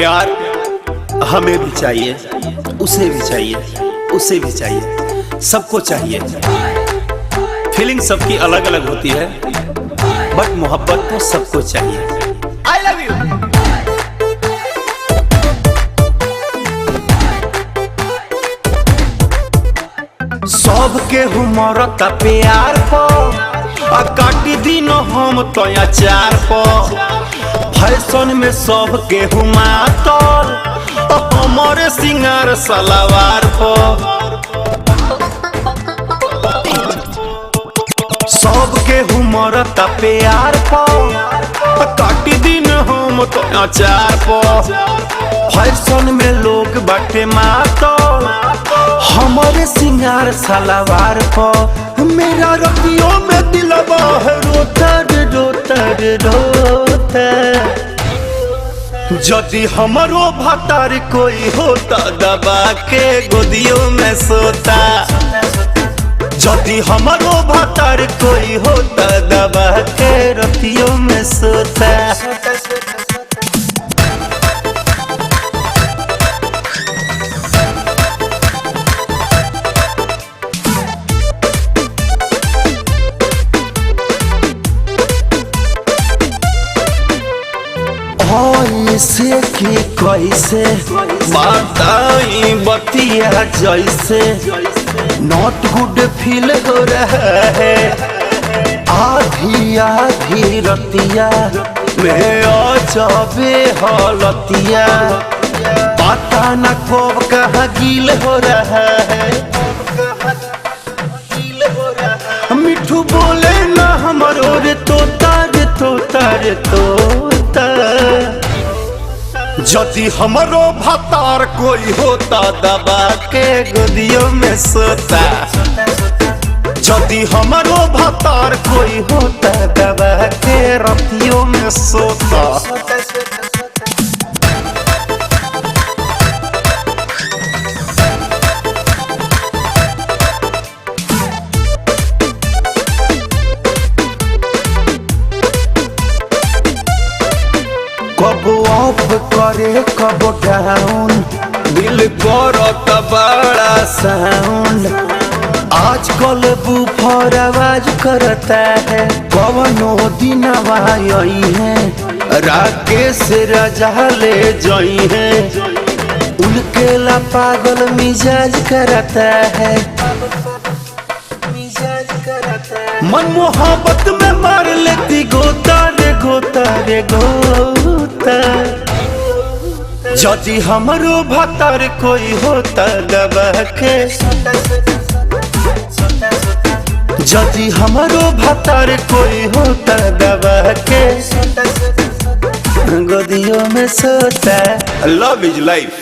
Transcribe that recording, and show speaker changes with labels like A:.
A: प्यार हमें भी चाहिए, उसे भी चाहिए, उसे भी चाहिए, सबको चाहिए। फीलिंग सबकी अलग अलग होती है, बट मोहब्बत तो सबको चाहिए। I love you. सबके मरता प्यार पर काटी दिन हम तो अचार पर। फैशन में सबके मातल हमारे सिंगार सलवार पर। सबके मरता प्यार पर काटी दिन हम तो अचार पर। फैशन में लोग बाटे मातल हमारे सिंगार सलवार पर। मेरा रतियों में दिलवा है रोता रे रोता रे रोता। यदि हमारो भतार कोई होता दबा के गोदियों में सोता। यदि हमारो भतार कोई होता दबा के रतियों में सोता। ऐसे कि कैसे बताई बतिया जैसे नॉट गुड फील हो रहा है। आधी आधी रतिया में अजबे हालतिया पता न कब कहाँ गील हो रहा है। मिठू बोले ना हमारो रे तोता रे तोता रे तोता। यदि हमारो भतार कोई होता दबा के गोदियों में सोता। यदि हमारो भतार कोई होता दबा के रतियों में सोता। कबो अप करे कबो डाउन दिल करत बड़ा साउंड। आजकल बुफर आवाज करता है कवनो दिन आई है। राकेश राजा ले जई है उनके ला पागल मिजाज करता है। मन मोहब्बत में मार लेती गोता रे गोता रे गोता। यदि हमारो भतार कोई होता दबा के। यदि हमारो भतार कोई होता दबा के गोदियों में सोता। Love is life.